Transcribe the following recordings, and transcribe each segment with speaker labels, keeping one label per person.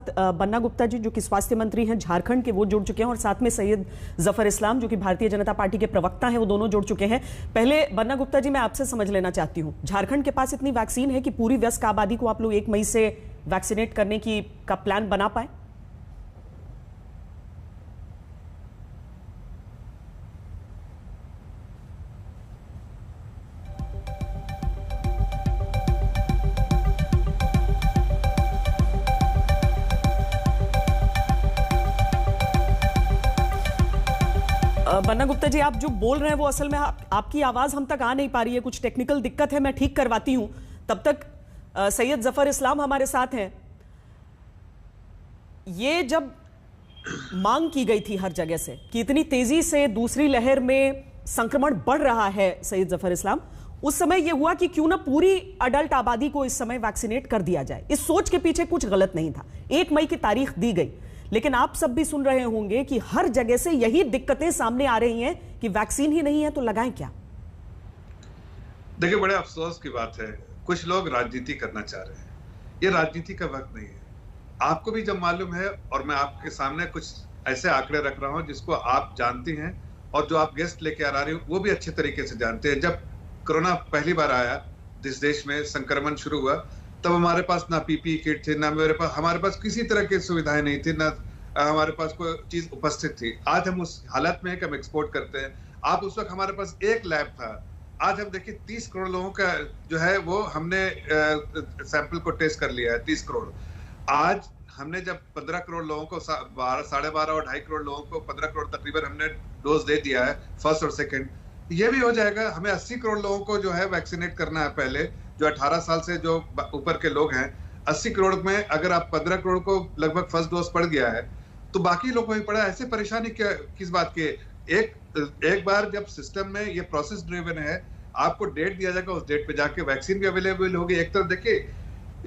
Speaker 1: बन्ना गुप्ता जी जो कि स्वास्थ्य मंत्री हैं झारखंड के, वो जुड़ चुके हैं और साथ में सैयद जफर इस्लाम जो कि भारतीय जनता पार्टी के प्रवक्ता हैं, वो दोनों जुड़ चुके हैं। पहले बन्ना गुप्ता जी, मैं आपसे समझ लेना चाहती हूं, झारखंड के पास इतनी वैक्सीन है कि पूरी वयस्क आबादी को आप लोग 1 मई से वैक्सीनेट करने का प्लान बना पाए? बन्ना गुप्ता जी, आप जो बोल रहे हैं वो असल में आपकी आवाज हम तक आ नहीं पा रही है, कुछ टेक्निकल दिक्कत है, मैं ठीक करवाती हूं। तब तक सैयद जफर इस्लाम हमारे साथ हैं। ये जब मांग की गई थी हर जगह से कि इतनी तेजी से दूसरी लहर में संक्रमण बढ़ रहा है, सैयद जफर इस्लाम, उस समय यह हुआ कि क्यों ना पूरी अडल्ट आबादी को इस समय वैक्सीनेट कर दिया जाए। इस सोच के पीछे कुछ गलत नहीं था। 1 मई की तारीख दी गई, लेकिन आप सब भी सुन रहे होंगे कि हर जगह से यही दिक्कतें सामने आ रही हैं कि वैक्सीन ही नहीं है तो लगाएं क्या?
Speaker 2: देखिए, बड़े अफसोस की बात है, कुछ लोग राजनीति करना चाह रहे हैं। ये राजनीति का वक्त नहीं है। आपको भी जब मालूम है, और मैं आपके सामने कुछ ऐसे आंकड़े रख रहा हूं जिसको आप जानती हैं और जो आप गेस्ट लेके आ रहे हो वो भी अच्छे तरीके से जानते हैं। जब कोरोना पहली बार आया, जिस देश में संक्रमण शुरू हुआ, तब हमारे पास ना पीपीई किट थी, ना हमारे पास किसी तरह की सुविधाएं नहीं थी, ना हमारे पास कोई चीज उपस्थित थी। आज हम उस हालत में है कि हम एक्सपोर्ट करते हैं। आप उस वक्त हमारे पास एक लैब था। आज हम देखिए 30 करोड़ लोगों का जो है वो हमने सैंपल को टेस्ट कर लिया है, 30 करोड़। आज हमने जब 15 करोड़ लोगों को 12.5 और 2.5 करोड़ लोगों को 15 करोड़ तकरीबन हमने डोज दे दिया है, फर्स्ट और सेकेंड। ये भी हो जाएगा। हमें 80 करोड़ लोगों को जो है वैक्सीनेट करना है पहले, जो 18 साल से जो ऊपर के लोग हैं। 80 करोड़ में अगर आप 15 करोड़ को लगभग फर्स्ट डोज पड़ गया है तो बाकी लोगों को भी पड़ा। ऐसे परेशानी किस बात की? एक बार जब सिस्टम में ये प्रोसेस ड्रिवन है, आपको डेट दिया जाएगा, उस डेट पे जाके वैक्सीन भी अवेलेबल होगी। एक तरफ देखिए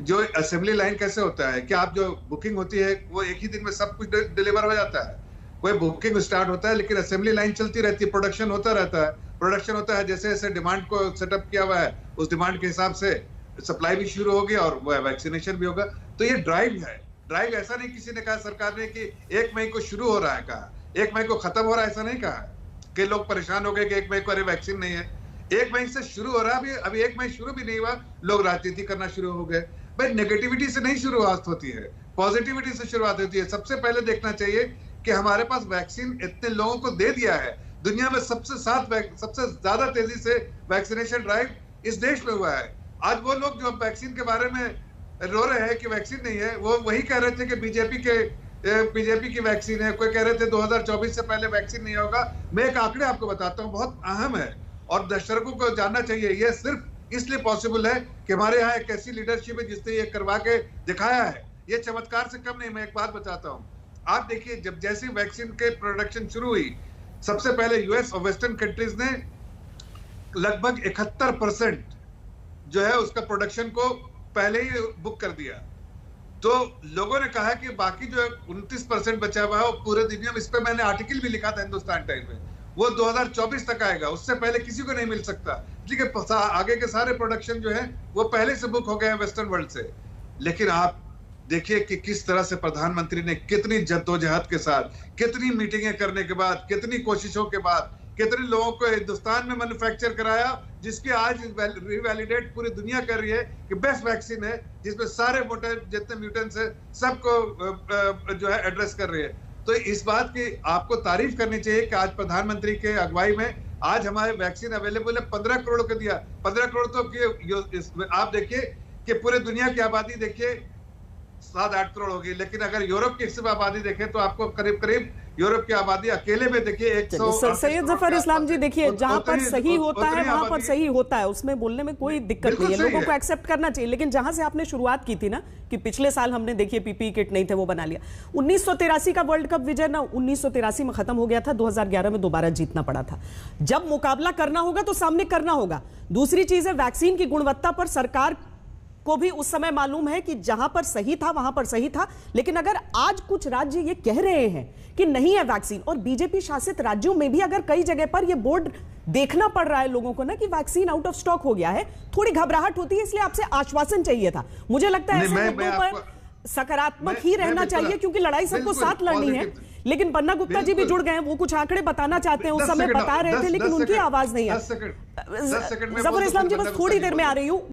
Speaker 2: जो असेंबली लाइन कैसे होता है कि आप जो बुकिंग होती है वो एक ही दिन में सब कुछ डिलीवर हो जाता है। कोई बुकिंग स्टार्ट होता है लेकिन असेंबली लाइन चलती रहती है, प्रोडक्शन होता रहता है। प्रोडक्शन होता है, जैसे जैसे डिमांड को सेटअप किया हुआ है उस डिमांड के हिसाब से सप्लाई भी शुरू होगी और वैक्सीनेशन भी होगा। तो ये ड्राइव है। ड्राइव ऐसा नहीं किसी ने कहा सरकार ने कि 1 मई को शुरू हो रहा है, कहा 1 मई को खत्म हो रहा है, ऐसा नहीं कहा कि लोग परेशान हो गए कि 1 मई को अरे वैक्सीन नहीं है। 1 मई से शुरू हो रहा है। अभी 1 मई शुरू भी नहीं हुआ, लोग राजनीति करना शुरू हो गए। भाई, नेगेटिविटी से नहीं शुरुआत होती है, पॉजिटिविटी से शुरुआत होती है। सबसे पहले देखना चाहिए कि हमारे पास वैक्सीन इतने लोगों को दे दिया है। दुनिया में सबसे ज्यादा तेजी से वैक्सीनेशन ड्राइव इस देश में हुआ है। आज वो लोग जो वैक्सीन के बारे में रो रहे हैं कि वैक्सीन नहीं है, वो वही कह रहे थे कि बीजेपी की वैक्सीन है। कोई कह रहे थे 2024 से पहले वैक्सीन नहीं होगा। मैं एक आंकड़े आपको बताता हूं, बहुत अहम है और दर्शकों को जानना चाहिए। यह सिर्फ इसलिए पॉसिबल है कि हमारे यहाँ एक ऐसी लीडरशिप है जिसने ये करवा के दिखाया है। ये चमत्कार से कम नहीं। मैं एक बात बताता हूँ, आप देखिए, जब जैसे वैक्सीन के प्रोडक्शन शुरू हुई, सबसे पहले यूएस और वेस्टर्न कंट्रीज ने लगभग 71% जो है उसका प्रोडक्शन को पहले ही बुक कर दिया। तो लोगों ने कहा कि बाकी जो 29% बचा हुआ है वो पूरे दुनिया में, इस पे मैंने आर्टिकल भी लिखा था हिंदुस्तान टाइम में, वो 2024 तक आएगा, उससे पहले किसी को नहीं मिल सकता। ठीक है, आगे के सारे प्रोडक्शन जो है वो पहले से बुक हो गए हैं वेस्टर्न वर्ल्ड से। लेकिन आप देखिए कि किस तरह से प्रधानमंत्री ने कितनी जद्दोजहद के साथ, कितनी मीटिंगें करने के बाद, कितनी कोशिशों के बाद, कितने लोगों को हिंदुस्तान में मैन्युफैक्चर कराया, जिसकी आज रिवैलिडेट पूरी दुनिया कर रही है कि बेस्ट वैक्सीन है, जिसमें सारे जितने म्यूटेंट्स है सबको जो है एड्रेस कर रही है। तो इस बात की आपको तारीफ करनी चाहिए कि आज प्रधानमंत्री के अगुवाई में आज हमारे वैक्सीन अवेलेबल है। 15 करोड़ को दिया। 15 करोड़ तो आप देखिए कि पूरे दुनिया की आबादी देखिए 7-8 करोड़ होगी, लेकिन अगर यूरोप की सिर्फ आबादी देखें तो आपको करीब करीब यूरोप की आबादी अकेले में देखिए 100।
Speaker 1: सैयद जफर इस्लाम जी, देखिए जहां पर सही होता है वहां पर सही होता है, उसमें बोलने में कोई दिक्कत नहीं है, लोगों को एक्सेप्ट करना चाहिए। लेकिन जहां से आपने शुरुआत की थी ना कि पिछले साल हमने देखिए पीपीई किट नहीं थे, वो बना लिया। 1983 का वर्ल्ड कप विजय ना 1983 में खत्म हो गया था, 2011 में दोबारा जीतना पड़ा था। जब मुकाबला करना होगा तो सामने करना होगा। दूसरी चीज है, वैक्सीन की गुणवत्ता पर सरकार को भी उस समय मालूम है कि जहां पर सही था वहां पर सही था। लेकिन अगर आज कुछ राज्य ये कह रहे हैं कि नहीं है वैक्सीन, और बीजेपी शासित राज्यों में भी अगर कई जगह पर ये बोर्ड देखना पड़ रहा है लोगों को ना कि वैक्सीन आउट ऑफ स्टॉक हो गया है, थोड़ी घबराहट होती है। इसलिए आपसे आश्वासन चाहिए था। मुझे लगता है ऐसे मुद्दों पर सकारात्मक ही रहना चाहिए, क्योंकि लड़ाई सबको साथ लड़नी है। लेकिन पन्ना गुप्ता जी भी जुड़ गए हैं, वो कुछ आंकड़े बताना चाहते हैं, उस समय बता रहे थे, लेकिन उनकी आवाज नहीं है। जफर इस्लाम जी, बस थोड़ी देर में आ रही हूँ।